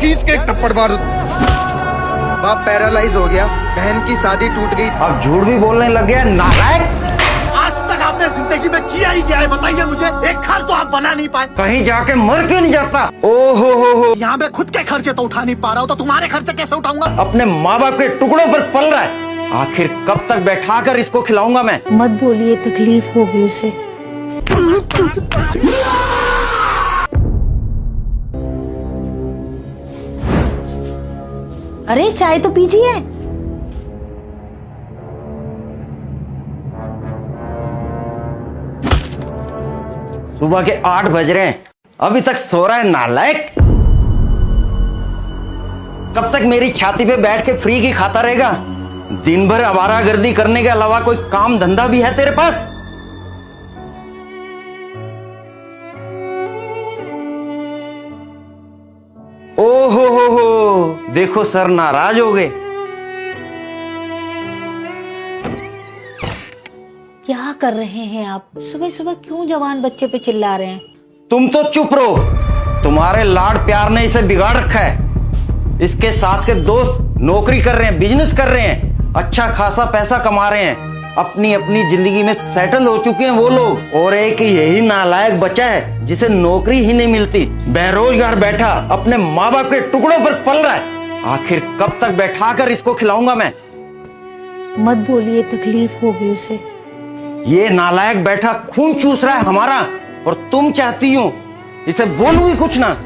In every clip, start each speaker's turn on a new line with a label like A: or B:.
A: खींच के एक थप्पड़ मार। बाप पैरालाइज हो गया, बहन की शादी टूट गई,
B: अब झूठ भी बोलने लग गया नालायक।
C: आज तक आपने जिंदगी में किया ही क्या है बताइए मुझे। एक घर तो आप बना नहीं पाए।
B: कहीं जाके मर क्यों नहीं जाता? ओहो हो।
C: यहाँ मैं खुद के खर्चे तो उठा नहीं पा रहा हूँ, तो तुम्हारे खर्चे कैसे उठाऊंगा?
B: अपने माँ बाप के टुकड़ों पर पल रहा है। आखिर कब तक बैठा कर इसको खिलाऊंगा मैं?
D: मत बोलिए, तकलीफ होगी उसे। अरे चाय तो पीजिए।
B: सुबह के 8 बज रहे हैं, अभी तक सो रहा है नालायक। कब तक मेरी छाती पे बैठ के फ्री की खाता रहेगा? दिन भर आवारागर्दी करने के अलावा कोई काम धंधा भी है तेरे पास? ओहो हो, देखो सर नाराज हो गए।
D: क्या कर रहे हैं आप? सुबह सुबह क्यों जवान बच्चे पे चिल्ला रहे हैं?
B: तुम तो चुप रहो, तुम्हारे लाड प्यार ने इसे बिगाड़ रखा है। इसके साथ के दोस्त नौकरी कर रहे हैं, बिजनेस कर रहे हैं, अच्छा खासा पैसा कमा रहे हैं, अपनी अपनी जिंदगी में सेटल हो चुके हैं वो लोग, और एक यही नालायक बचा है जिसे नौकरी ही नहीं मिलती, बेरोजगार बैठा अपने माँ बाप के टुकड़ों पर पल रहा है। आखिर कब तक बैठा कर इसको खिलाऊंगा मैं?
D: मत बोलिए, तकलीफ होगी उसे।
B: ये नालायक बैठा खून चूस रहा है हमारा, और तुम चाहती हो इसे बोलूं ही कुछ ना।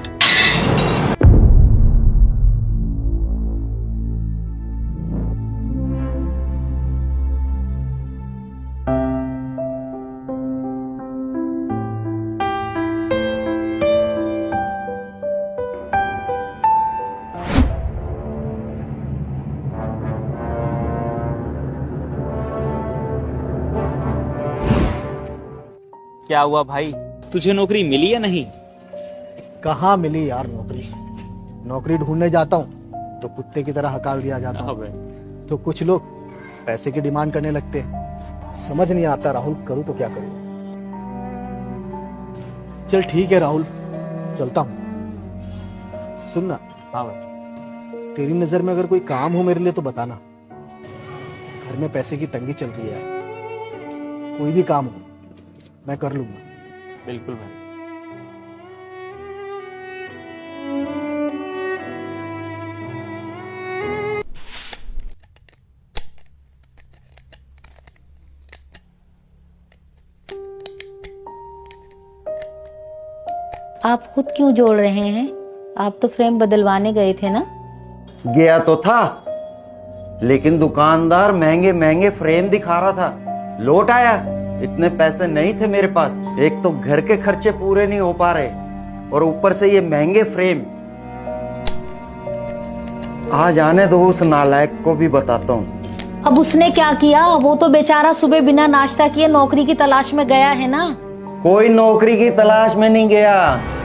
E: क्या हुआ भाई, तुझे नौकरी मिली या नहीं?
F: कहाँ मिली यार नौकरी। नौकरी ढूंढने जाता हूँ तो कुत्ते की तरह हकाल दिया जाता है। तो कुछ लोग पैसे की डिमांड करने लगते हैं। समझ नहीं आता राहुल, करूँ तो क्या करूँ। चल ठीक है राहुल, चलता हूँ। सुनना,
E: हाँ भाई।
F: तेरी नजर में अगर कोई काम हो मेरे लिए तो बताना। घर में पैसे की तंगी चल रही है, कोई भी काम हो मैं कर लूंगा।
E: बिल्कुल भाई।
D: आप खुद क्यों जोड़ रहे हैं? आप तो फ्रेम बदलवाने गए थे ना?
B: गया तो था, लेकिन दुकानदार महंगे महंगे फ्रेम दिखा रहा था। लौट आया, इतने पैसे नहीं थे मेरे पास। एक तो घर के खर्चे पूरे नहीं हो पा रहे, और ऊपर से ये महंगे फ्रेम। आ जाने दो, उस नालायक को भी बताता हूँ।
D: अब उसने क्या किया? वो तो बेचारा सुबह बिना नाश्ता किए नौकरी की तलाश में गया है ना।
B: कोई नौकरी की तलाश में नहीं गया,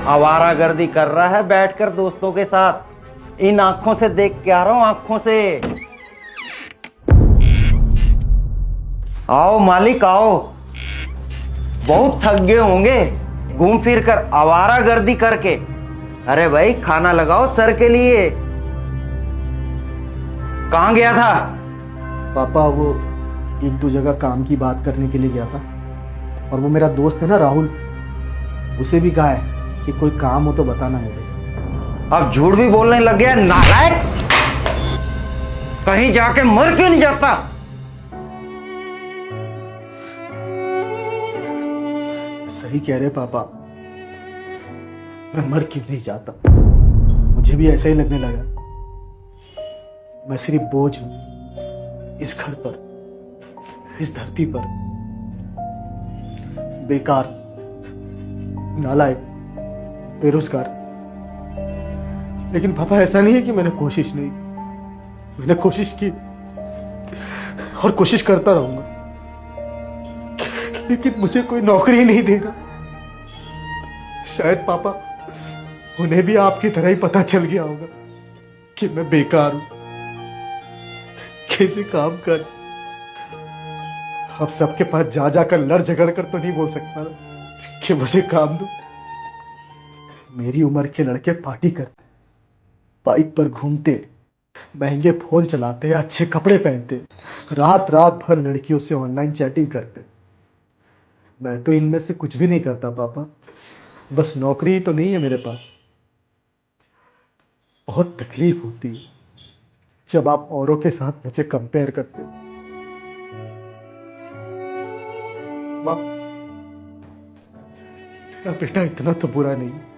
B: आवारागर्दी कर रहा है बैठकर दोस्तों के साथ। इन आंखों से देख के आ रहा हूं, आंखों से। आओ मालिक आओ, बहुत थक गए होंगे घूम फिर कर आवारागर्दी करके। अरे भाई खाना लगाओ सर के लिए। कहाँ गया था?
F: पापा वो एक दो जगह काम की बात करने के लिए गया था, और वो मेरा दोस्त है ना राहुल, उसे भी कहा है कि कोई काम हो तो बताना मुझे।
B: अब झूठ भी बोलने लग गया नालायक। कहीं जाके मर क्यों नहीं जाता?
F: सही कह रहे पापा, मैं मर क्यों नहीं जाता। मुझे भी ऐसा ही लगने लगा। मैं सिर्फ बोझ हूं इस घर पर, इस धरती पर। बेकार, नालायक, बेरोजगार। लेकिन पापा ऐसा नहीं है कि मैंने कोशिश नहीं, मैंने कोशिश की और कोशिश करता रहूंगा, लेकिन मुझे कोई नौकरी नहीं देगा। शायद पापा उन्हें भी आपकी तरह ही पता चल गया होगा कि मैं बेकार हूं, कैसे काम कर। अब सबके पास जा जाकर लड़ झगड़ कर तो नहीं बोल सकता ना कि मुझे काम दो। मेरी उम्र के लड़के पार्टी करते, बाइक पर घूमते, महंगे फोन चलाते, अच्छे कपड़े पहनते, रात रात भर लड़कियों से ऑनलाइन चैटिंग करते। मैं तो इनमें से कुछ भी नहीं करता पापा। बस नौकरी ही तो नहीं है मेरे पास। बहुत तकलीफ होती है जब आप औरों के साथ मुझे कंपेयर करते हो। माँ, तेरा बेटा इतना तो बुरा नहीं है।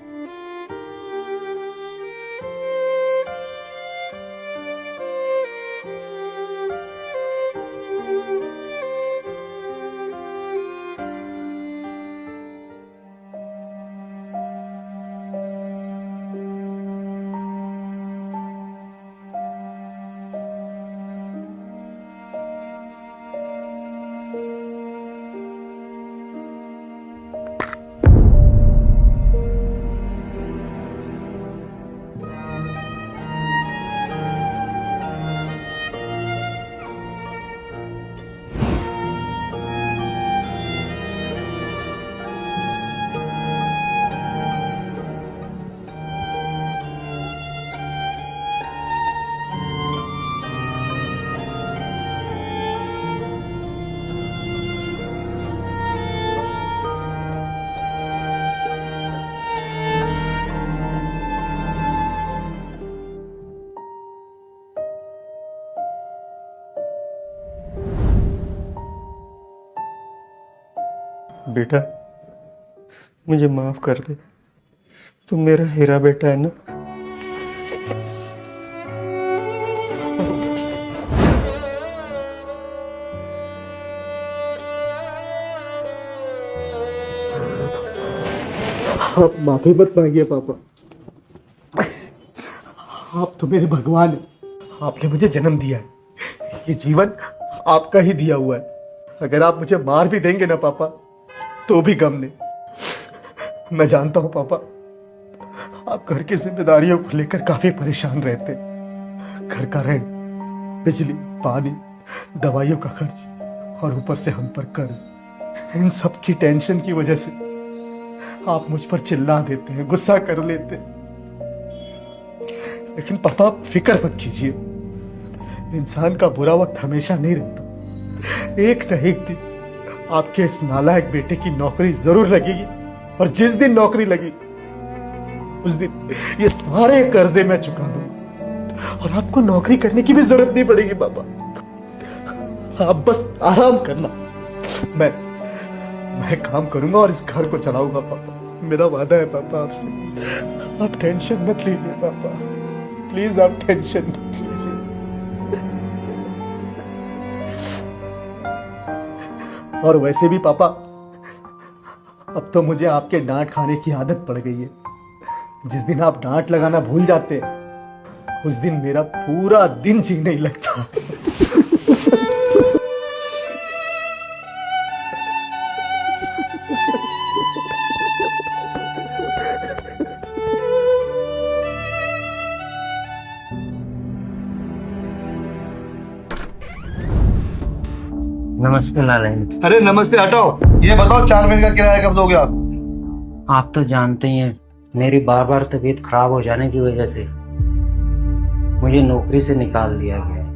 F: बेटा, मुझे माफ कर दे। तुम मेरा हीरा बेटा है ना। आप माफी मत मांगिए पापा। आप तो मेरे भगवान हैं। आपने मुझे जन्म दिया है। ये जीवन आपका ही दिया हुआ है। अगर आप मुझे मार भी देंगे ना पापा, तो भी गम नहीं। मैं जानता हूं पापा, आप घर की जिम्मेदारियों को लेकर काफी परेशान रहते। घर का रेंट, बिजली, पानी, दवाइयों का खर्च और ऊपर से हम पर कर्ज। इन सब की टेंशन की वजह से आप मुझ पर चिल्ला देते हैं, गुस्सा कर लेते हैं। लेकिन पापा, फिक्र मत कीजिए। इंसान का बुरा वक्त हमेशा नहीं रहता। एक न एक दिन आपके इस नालायक बेटे की नौकरी जरूर लगेगी, और जिस दिन नौकरी लगी उस दिन ये सारे कर्जे मैं चुका दूंगा और आपको नौकरी करने की भी जरूरत नहीं पड़ेगी पापा। आप बस आराम करना। मैं काम करूंगा और इस घर को चलाऊंगा पापा। मेरा वादा है पापा आपसे। आप टेंशन मत लीजिए पापा, प्लीज आप टेंशन मत लीजिए। और वैसे भी पापा, अब तो मुझे आपके डांट खाने की आदत पड़ गई है। जिस दिन आप डांट लगाना भूल जाते, उस दिन मेरा पूरा दिन जी नहीं लगता।
B: नमस्ते लालैंड।
C: अरे नमस्ते, हटाओ। ये बताओ 4 महीने का किराया कब दोगे आप?
B: आप तो जानते ही हैं, मेरी बार बार तबीयत खराब हो जाने की वजह से मुझे नौकरी से निकाल दिया गया है।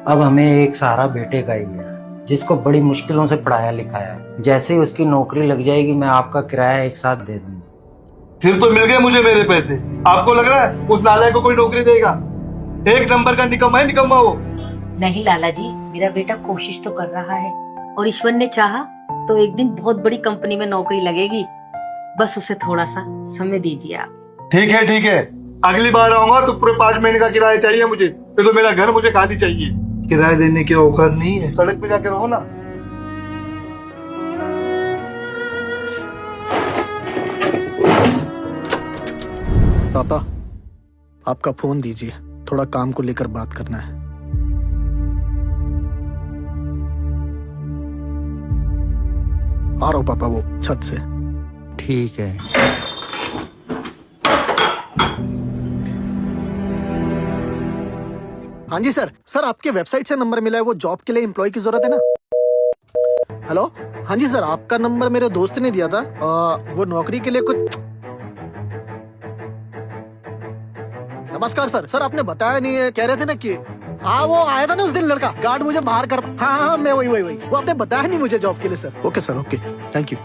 B: अब हमें एक सहारा बेटे का ही है, जिसको बड़ी मुश्किलों से पढ़ाया लिखाया है। जैसे ही उसकी नौकरी लग जाएगी, मैं आपका किराया एक साथ दे दूंगा।
C: फिर तो मिल गए मुझे मेरे पैसे। आपको लग रहा है उस नालायक को कोई नौकरी देगा? एक नंबर का निकम्मा है, निकम्मा वो।
G: नहीं लाला जी, मेरा बेटा कोशिश तो कर रहा है, और ईश्वर ने चाहा तो एक दिन बहुत बड़ी कंपनी में नौकरी लगेगी। बस उसे थोड़ा सा समय दीजिए आप।
C: ठीक है ठीक है, अगली बार आऊंगा तो पूरे 5 महीने का किराया चाहिए मुझे। फिर तो मेरा घर मुझे खाली चाहिए। किराया देने की औकात नहीं है। सड़क पे जाकर रहो ना।
F: पापा, आपका फोन दीजिए, थोड़ा काम को लेकर बात करना है। आ रहा हूं पापा, वो छत से।
B: ठीक है।
F: हाँ जी सर। सर, आपके वेबसाइट से नंबर मिला है, वो जॉब के लिए एम्प्लॉय की जरूरत है ना? हेलो, हाँ जी सर, आपका नंबर मेरे दोस्त ने दिया था। वो नौकरी के लिए कुछ नमस्कार सर। सर आपने बताया नहीं है, कह रहे थे ना कि हाँ वो आया था ना उस दिन लड़का, गार्ड मुझे बाहर कर। हाँ हाँ मैं वही वो आपने बताया नहीं मुझे जॉब के लिए sir. Okay sir, okay, thank you.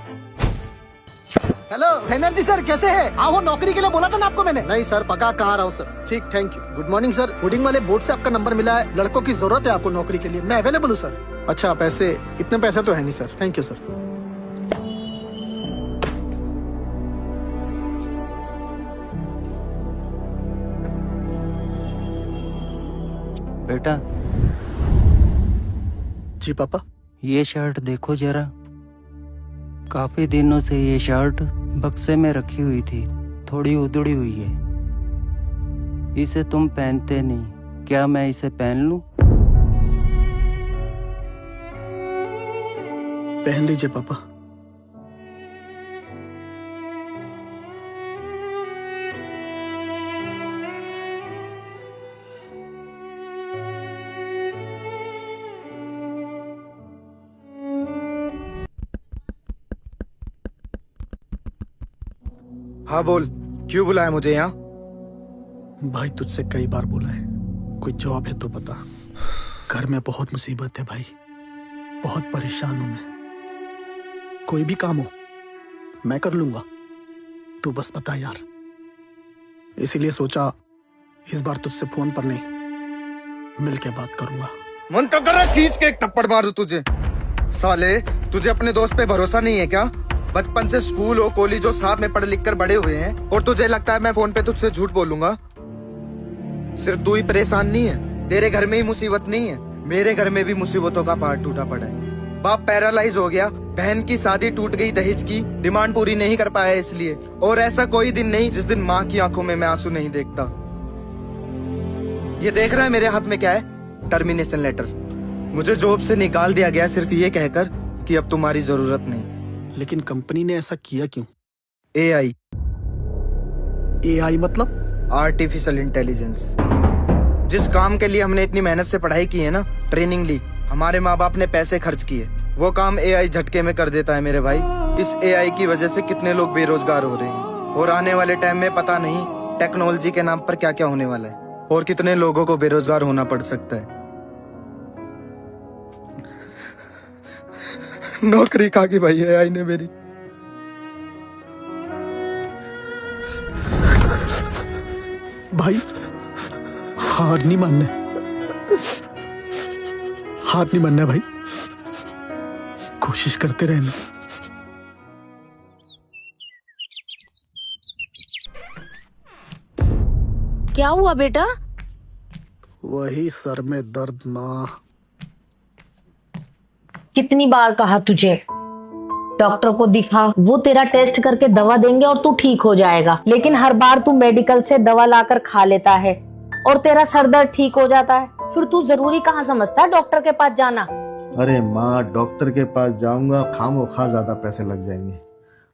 F: Hello Banerjee sir, कैसे हैं? हाँ वो नौकरी के लिए बोला था ना आपको मैंने। नहीं सर, पक्का कहाँ रहा हूँ सर। ठीक, thank you. Good morning sir. Hoarding वाले बोर्ड से आपका नंबर मिला है, लड़कों की जरूरत है आपको नौकरी के लिए, मैं अवेलेबल हूँ सर। अच्छा पैसे, इतने पैसे तो है नहीं सर। Thank you sir.
B: बेटा
F: जी पापा।
B: ये शर्ट देखो जरा, काफी दिनों से ये शर्ट बक्से में रखी हुई थी, थोड़ी उधड़ी हुई है। इसे तुम पहनते नहीं, क्या मैं इसे पहन लूं?
F: पहन लीजिए पापा।
A: हाँ बोल, क्यों बुलाया मुझे यहाँ?
F: भाई तुझसे कई बार बोला है, कोई जॉब है तो बता। घर में बहुत मुसीबत है भाई, बहुत परेशान हूं मैं। कोई भी काम हो मैं कर लूंगा, तू बस बता यार। इसीलिए सोचा इस बार तुझसे फोन पर नहीं, मिल के बात करूंगा।
A: मन तो कर रहा खींच के एक थप्पड़ मारूं तुझे। साले, तुझे अपने दोस्त पे भरोसा नहीं है क्या? बचपन से स्कूल हो कॉलेज हो साथ में पढ़ लिख कर बड़े हुए हैं, और तुझे लगता है मैं फोन पे तुझसे झूठ बोलूंगा? सिर्फ तू ही परेशान नहीं है, तेरे घर में ही मुसीबत नहीं है, मेरे घर में भी मुसीबतों का पहाड़ टूटा पड़ा है। बाप पैरालाइज हो गया, बहन की शादी टूट गई दहेज की, डिमांड पूरी नहीं कर पाया इसलिए। और ऐसा कोई दिन नहीं जिस दिन माँ की आंखों में मैं आंसू नहीं देखता। ये देख रहा है मेरे हाथ में क्या है? Termination letter. मुझे जॉब से निकाल दिया गया सिर्फ ये कहकर कि अब तुम्हारी जरूरत नहीं।
F: लेकिन कंपनी ने ऐसा किया क्यों?
A: एआई
F: मतलब?
A: Artificial intelligence. जिस काम के लिए हमने इतनी मेहनत से पढ़ाई की है ना, ट्रेनिंग ली, हमारे माँ बाप ने पैसे खर्च किए, वो काम एआई झटके में कर देता है मेरे भाई। इस एआई की वजह से कितने लोग बेरोजगार हो रहे हैं, और आने वाले टाइम में पता नहीं टेक्नोलॉजी के नाम पर क्या क्या होने वाला है, और कितने लोगों को बेरोजगार होना पड़ सकता है। नौकरी खा की भाई एआई ने मेरी।
F: भाई हार नहीं मानना, हार नहीं मानना भाई, कोशिश करते रहना।
D: क्या हुआ बेटा?
F: वही सर में दर्द माँ।
G: कितनी बार कहा तुझे डॉक्टर को दिखा, वो तेरा टेस्ट करके दवा देंगे और तू ठीक हो जाएगा। लेकिन हर बार तू मेडिकल से दवा लाकर खा लेता है और तेरा सर दर्द ठीक हो जाता है, फिर तू जरूरी कहाँ समझता है डॉक्टर के पास जाना?
H: अरे माँ, डॉक्टर के पास जाऊंगा खामोखा ज्यादा पैसे लग जाएंगे।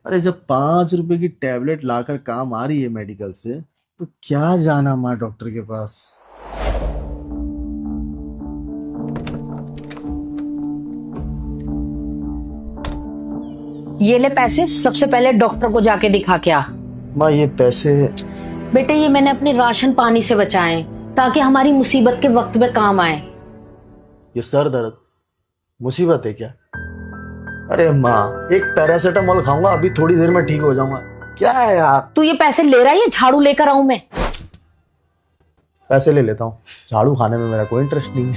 H: अरे जब 5 रुपए की टैबलेट लाकर काम आ रही है मेडिकल से, तो क्या जाना माँ डॉक्टर के पास।
G: ये ले पैसे, सबसे पहले डॉक्टर को जाके दिखा के आ।
H: माँ ये पैसे?
G: बेटे ये मैंने अपने राशन पानी से बचाए ताकि हमारी मुसीबत के वक्त में काम आए।
H: ये सर दर्द मुसीबत है क्या? अरे माँ, एक पैरासीटामोल खाऊंगा, अभी थोड़ी देर में ठीक हो जाऊंगा। क्या है यार?
G: तू ये पैसे ले रहा है या झाड़ू लेकर आऊं मैं?
H: पैसे ले लेता हूँ, झाड़ू खाने में मेरा कोई इंटरेस्ट नहीं है।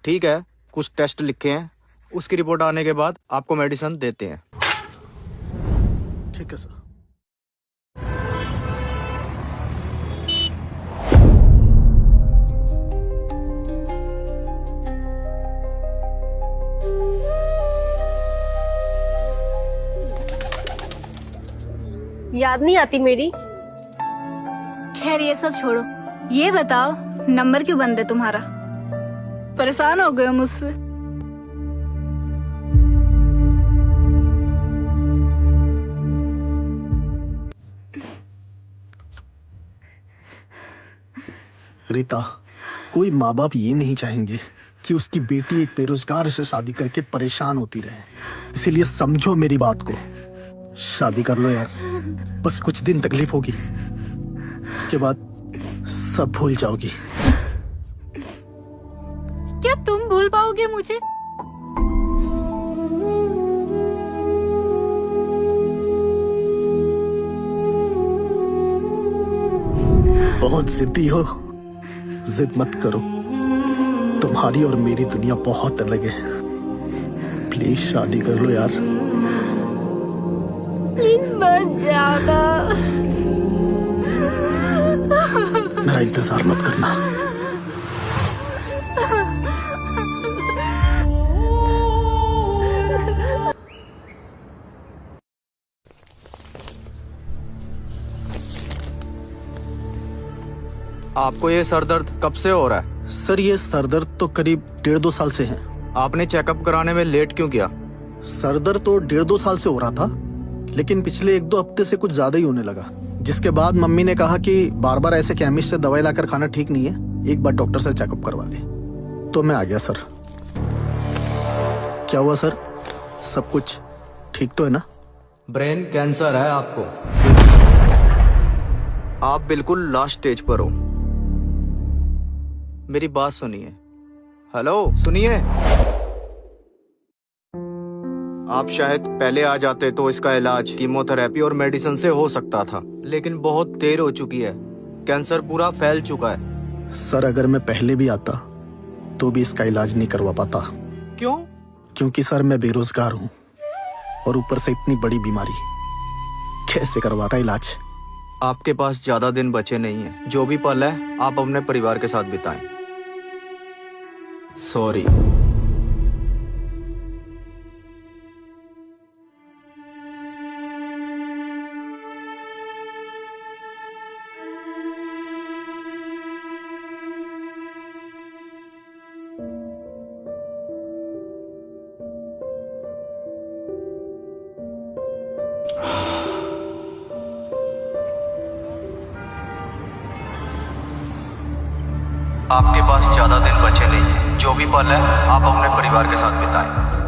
I: ठीक है, कुछ टेस्ट लिखे हैं, उसकी रिपोर्ट आने के बाद आपको मेडिसिन देते हैं।
F: ठीक है सर।
J: याद नहीं आती मेरी?
K: खैर ये सब छोड़ो, ये बताओ नंबर क्यों बंद है तुम्हारा? परेशान हो गए हो मुझसे?
F: रीता, कोई माँ बाप ये नहीं चाहेंगे कि उसकी बेटी एक बेरोजगार से शादी करके परेशान होती रहे। इसीलिए समझो मेरी बात को। शादी कर लो यार, बस कुछ दिन तकलीफ होगी, उसके बाद सब भूल जाओगी।
K: क्या तुम भूल पाओगे मुझे?
F: बहुत जिद्दी हो, जिद मत करो, तुम्हारी और मेरी दुनिया बहुत अलग है। प्लीज शादी कर लो यार।
K: प्लीज मत जाना।
F: मेरा इंतजार मत करना।
I: आपको ये सर दर्द कब से हो रहा है?
F: सर ये सर दर्द तो करीब 1.5-2 साल से है।
I: आपने चेकअप कराने में लेट क्यों किया?
F: सर दर्द तो 1.5-2 साल से हो रहा था, लेकिन पिछले 1-2 हफ्ते से कुछ ज्यादा ही होने लगा, जिसके बाद मम्मी ने कहा कि बार बार ऐसे केमिस्ट से दवाई लाकर खाना ठीक नहीं है, एक बार डॉक्टर से चेकअप करवा ले। तो मैं आ गया सर। क्या हुआ सर, सब कुछ ठीक तो है ना?
I: ब्रेन कैंसर है आपको। आप बिल्कुल लास्ट स्टेज पर हो। मेरी बात सुनिए। हेलो, सुनिए। आप शायद पहले आ जाते तो इसका इलाज कीमोथेरेपी और मेडिसिन से हो सकता था, लेकिन बहुत देर हो चुकी है। कैंसर पूरा फैल चुका है।
F: सर अगर मैं पहले भी आता तो भी इसका इलाज नहीं करवा पाता।
I: क्यों?
F: क्योंकि सर मैं बेरोजगार हूँ और ऊपर से इतनी बड़ी बीमारी, कैसे करवाता इलाज?
I: आपके पास ज्यादा दिन बचे नहीं हैं। जो भी पल है आप अपने परिवार के साथ बिताएं। सॉरी। आपके पास ज्यादा दिन बचे नहीं हैं। जो भी पल है आप अपने परिवार के साथ बिताएं।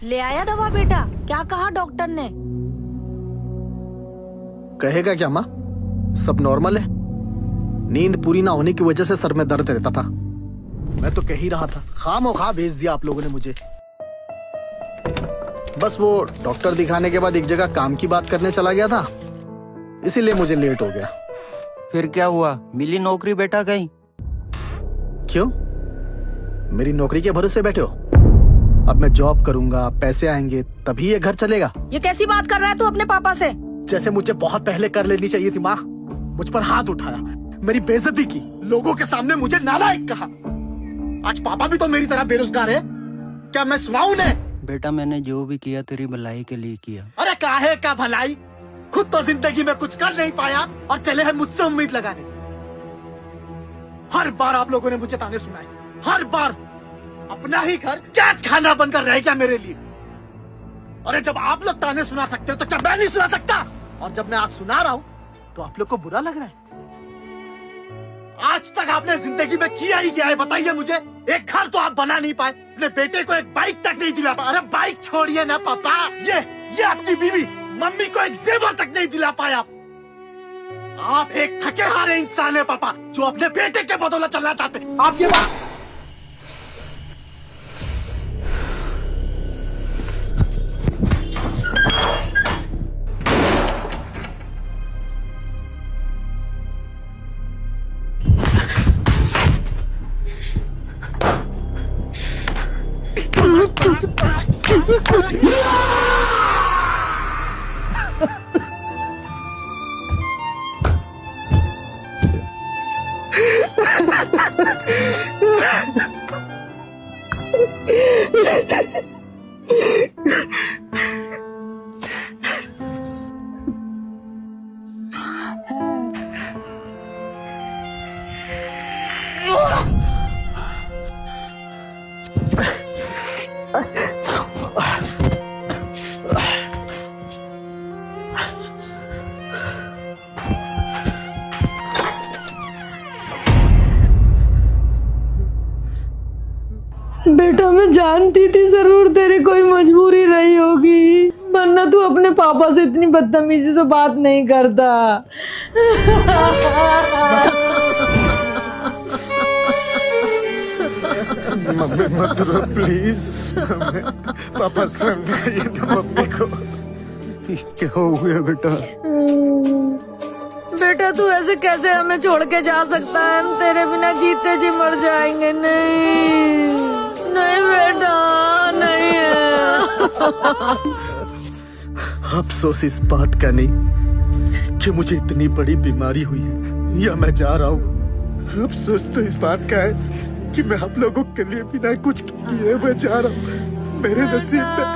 D: ले आया दवा बेटा? क्या कहा डॉक्टर ने?
F: कहेगा क्या माँ, सब नॉर्मल है। नींद पूरी ना होने की वजह से सर में दर्द रहता था। मैं तो कह ही रहा था, खामोखा भेज दिया आप लोगों ने मुझे। बस वो डॉक्टर दिखाने के बाद एक जगह काम की बात करने चला गया था, इसीलिए मुझे लेट हो गया।
B: फिर क्या हुआ, मिली नौकरी बेटा कहीं?
F: क्यों, मेरी नौकरी के भरोसे बैठे हो? अब मैं जॉब करूंगा, पैसे आएंगे, तभी ये घर चलेगा।
D: ये कैसी बात कर रहा है तू अपने पापा से?
F: जैसे मुझे बहुत पहले कर लेनी चाहिए थी माँ। मुझ पर हाथ उठाया, मेरी बेइज्जती की, लोगों के सामने मुझे नालायक कहा। आज पापा भी तो मेरी तरह बेरोजगार है। क्या मैं सुनाऊं उन्हें?
B: बेटा मैंने जो भी किया तेरी भलाई के लिए किया।
F: अरे काहे का भलाई, खुद तो जिंदगी में कुछ कर नहीं पाया और चले हैं मुझसे उम्मीद लगाने। हर बार आप लोगों ने मुझे ताने सुनाए, हर बार। अपना ही घर कैद खाना बनकर रह गया मेरे लिए। अरे जब आप लोग ताने सुना सकते हो तो क्या मैं नहीं सुना सकता? और जब मैं आज सुना रहा हूं तो आप लोग को बुरा लग रहा है। आज तक आपने जिंदगी में किया ही क्या है बताइए मुझे? एक घर तो आप बना नहीं पाए, अपने बेटे को एक बाइक तक नहीं दिला पाए। अरे बाइक छोड़िए ना पापा, ये आपकी बीवी मम्मी को एक जेवर तक नहीं दिला पाए। आप एक थके हारे इंसान है पापा, जो अपने बेटे के बदौलत चलना चाहते। आप ये बात
G: बेटा मैं जानती थी जरूर तेरी कोई मजबूरी रही होगी, वरना तू अपने पापा से इतनी बदतमीजी से बात नहीं करता।
A: मम्मी मत रो प्लीज। पापा समझाइए ना मम्मी को। क्या हो गया बेटा?
G: बेटा तू ऐसे कैसे हमें छोड़ के जा सकता है? हम तेरे बिना जीते जी मर जाएंगे। नहीं नहीं बेटा नहीं है।
H: अफसोस इस बात का नहीं कि मुझे इतनी बड़ी बीमारी हुई है या मैं जा रहा हूँ। अफसोस तो इस बात का है कि मैं आप लोगों के लिए बिना कुछ किए हुए जा रहा हूँ। मेरे नसीब में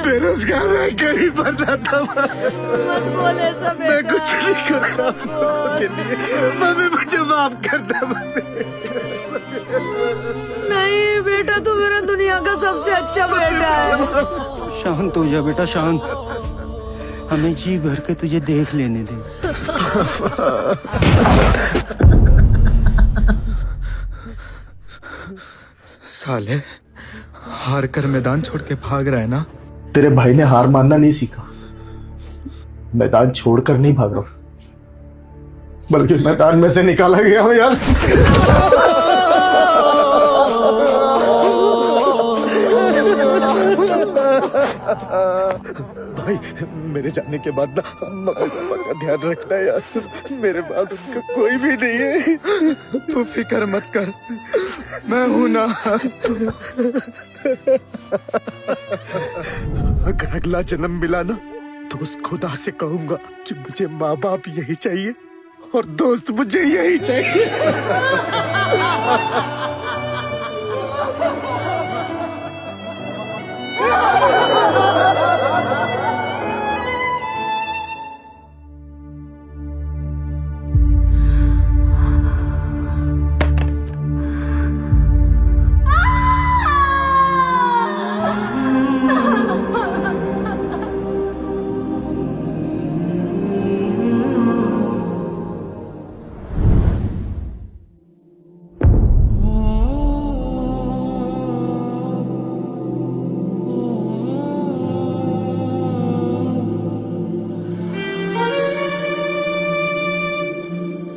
H: बेरोजगार रहकर ही बनना था।
G: मत बोल ऐसा बेटा।
H: मैं कुछ नहीं कर रहा आप लोगों के लिए। मम्मी मुझे माफ कर दे।
G: नहीं बेटा तू मेरा दुनिया का सबसे अच्छा बेटा है।
B: शांत हो जा बेटा, शांत। हमें जी भर के तुझे देख लेने दे।
A: साले हार कर मैदान छोड़ के भाग रहा है ना?
H: तेरे भाई ने हार मानना नहीं सीखा। मैदान छोड़कर नहीं भाग रहा, बल्कि मैदान में से निकाला गया हूं यार। भाई मेरे जाने के बाद ना मम्मी का ध्यान रखना यार। मेरे बाद उनका कोई भी नहीं है।
A: तू फिक्र मत कर, मैं हूं ना।
H: अगर अगला जन्म मिला ना तो उस खुदा से कहूंगा कि मुझे माँ बाप यही चाहिए और दोस्त मुझे यही चाहिए।